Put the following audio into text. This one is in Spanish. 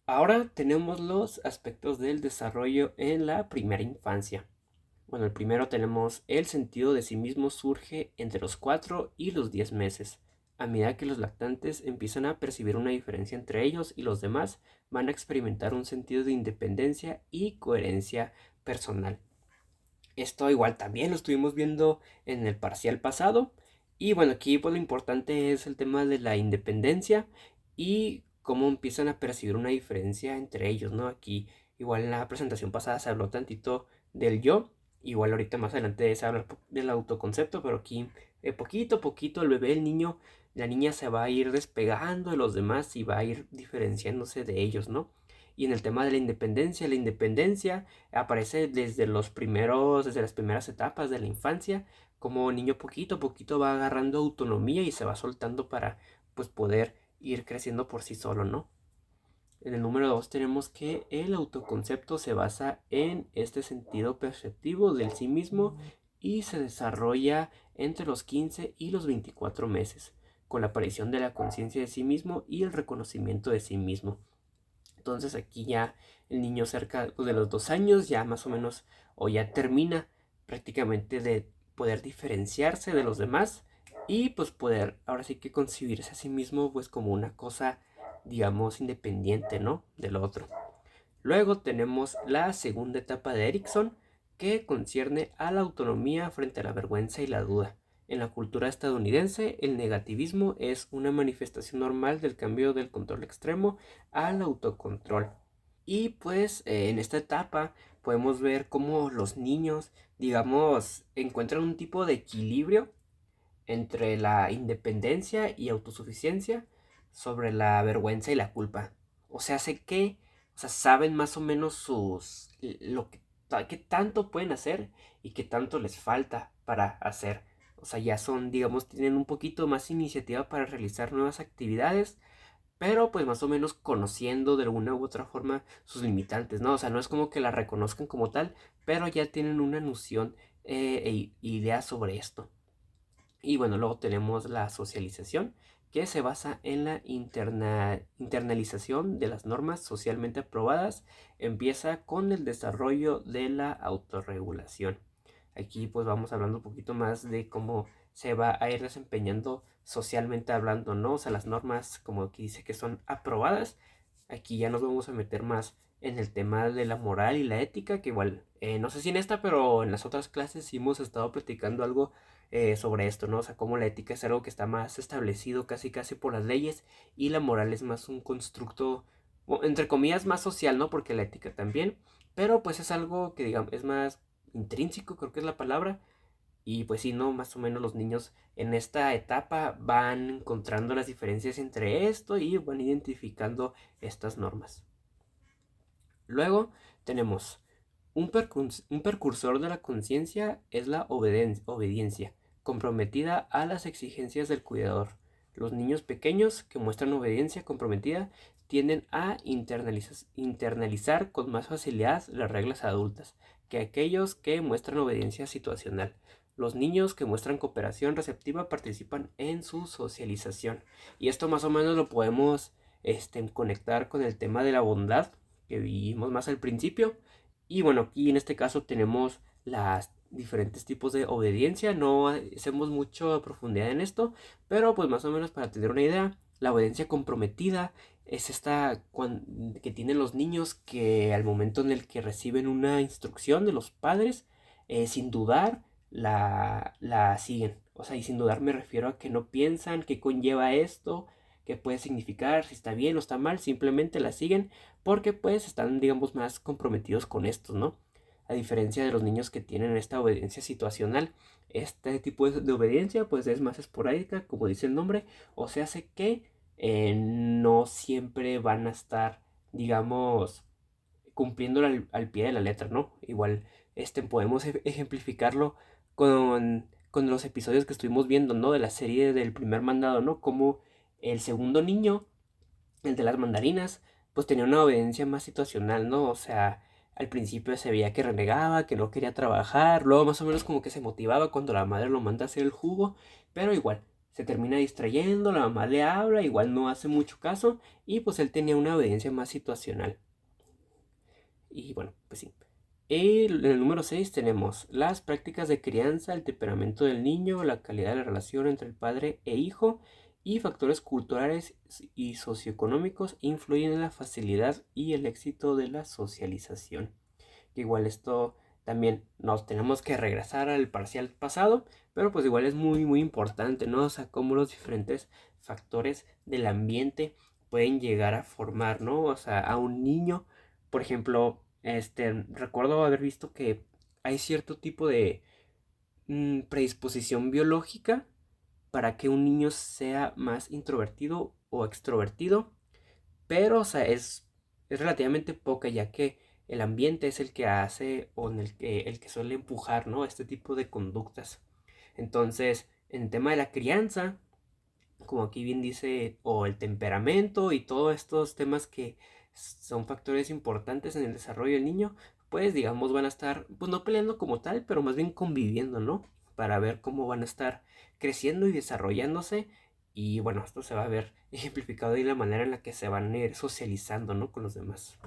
Ahora tenemos los aspectos del desarrollo en la primera infancia. Bueno, el primero tenemos el sentido de sí mismo surge entre los 4 y los 10 meses. A medida que los lactantes empiezan a percibir una diferencia entre ellos y los demás, van a experimentar un sentido de independencia y coherencia personal. Esto igual también lo estuvimos viendo en el parcial pasado. Y bueno, aquí pues lo importante es el tema de la independencia y cómo empiezan a percibir una diferencia entre ellos, ¿no? Aquí igual en la presentación pasada se habló tantito del yo, igual ahorita más adelante se habla del autoconcepto, pero aquí poquito a poquito el bebé, el niño, la niña se va a ir despegando de los demás y va a ir diferenciándose de ellos, ¿no? Y en el tema de la independencia aparece desde las primeras etapas de la infancia, como niño poquito a poquito va agarrando autonomía y se va soltando para pues poder ir creciendo por sí solo, ¿no? En el número 2 tenemos que el autoconcepto se basa en este sentido perceptivo del sí mismo y se desarrolla entre los 15 y los 24 meses, con la aparición de la conciencia de sí mismo y el reconocimiento de sí mismo. Entonces aquí ya el niño cerca pues, de los 2 años ya más o menos o ya termina prácticamente de poder diferenciarse de los demás y pues poder ahora sí que concebirse a sí mismo pues como una cosa digamos independiente, ¿no? Del otro. Luego tenemos la segunda etapa de Erickson, que concierne a la autonomía frente a la vergüenza y la duda. En la cultura estadounidense, el negativismo es una manifestación normal del cambio del control extremo al autocontrol. Y pues en esta etapa podemos ver cómo los niños, digamos, encuentran un tipo de equilibrio entre la independencia y autosuficiencia sobre la vergüenza y la culpa. O sea, sé que, o sea, saben más o menos lo que tanto pueden hacer y qué tanto les falta para hacer. O sea, ya son, digamos, tienen un poquito más iniciativa para realizar nuevas actividades, pero pues más o menos conociendo de alguna u otra forma sus limitantes, ¿no? O sea, no es como que la reconozcan como tal, pero ya tienen una noción e idea sobre esto. Y bueno, luego tenemos la socialización, que se basa en la internalización de las normas socialmente aprobadas. Empieza con el desarrollo de la autorregulación. Aquí pues vamos hablando un poquito más de cómo se va a ir desempeñando socialmente hablando, ¿no? O sea, las normas como aquí dice que son aprobadas. Aquí ya nos vamos a meter más en el tema de la moral y la ética, que igual, no sé si en esta, pero en las otras clases sí hemos estado platicando algo sobre esto, ¿no? O sea, cómo la ética es algo que está más establecido casi casi por las leyes y la moral es más un constructo, entre comillas, más social, ¿no? Porque la ética también, pero pues es algo que digamos es más intrínseco, creo que es la palabra, y pues sí, ¿no? Más o menos los niños en esta etapa van encontrando las diferencias entre esto y van identificando estas normas. Luego tenemos un precursor de la conciencia es la obediencia, comprometida a las exigencias del cuidador. Los niños pequeños que muestran obediencia comprometida tienden a internalizar con más facilidad las reglas adultas que aquellos que muestran obediencia situacional. Los niños que muestran cooperación receptiva participan en su socialización. Y esto más o menos lo podemos conectar con el tema de la bondad que vimos más al principio. Y bueno, aquí en este caso tenemos las diferentes tipos de obediencia. No hacemos mucho profundidad en esto, pero pues más o menos para tener una idea, la obediencia comprometida es esta que tienen los niños que al momento en el que reciben una instrucción de los padres, sin dudar, la siguen. O sea, y sin dudar me refiero a que no piensan qué conlleva esto, qué puede significar, si está bien o está mal, simplemente la siguen porque pues están, digamos, más comprometidos con esto, ¿no? A diferencia de los niños que tienen esta obediencia situacional, este tipo de obediencia pues es más esporádica, como dice el nombre, o sea, hace que no siempre van a estar, digamos, cumpliendo al pie de la letra, ¿no? Igual, podemos ejemplificarlo con los episodios que estuvimos viendo, ¿no? De la serie del primer mandado, ¿no? Como el segundo niño, el de las mandarinas, pues tenía una obediencia más situacional, ¿no? O sea, al principio se veía que renegaba, que no quería trabajar, luego más o menos como que se motivaba cuando la madre lo manda a hacer el jugo, pero igual, se termina distrayendo, la mamá le habla, igual no hace mucho caso y pues él tenía una obediencia más situacional. Y bueno, pues sí. En el número 6 tenemos las prácticas de crianza, el temperamento del niño, la calidad de la relación entre el padre e hijo y factores culturales y socioeconómicos influyen en la facilidad y el éxito de la socialización. Igual esto también nos tenemos que regresar al parcial pasado, pero pues igual es muy muy importante, ¿no? O sea, cómo los diferentes factores del ambiente pueden llegar a formar, ¿no? O sea, a un niño, por ejemplo, recuerdo haber visto que hay cierto tipo de predisposición biológica para que un niño sea más introvertido o extrovertido, pero, o sea, es relativamente poca, ya que el ambiente es el que hace o en el que suele empujar, ¿no? Este tipo de conductas. Entonces, en el tema de la crianza, como aquí bien dice, o el temperamento y todos estos temas que son factores importantes en el desarrollo del niño, pues digamos van a estar, pues no peleando como tal, pero más bien conviviendo, ¿no? Para ver cómo van a estar creciendo y desarrollándose. Y bueno, esto se va a ver ejemplificado en la manera en la que se van a ir socializando, ¿no? Con los demás.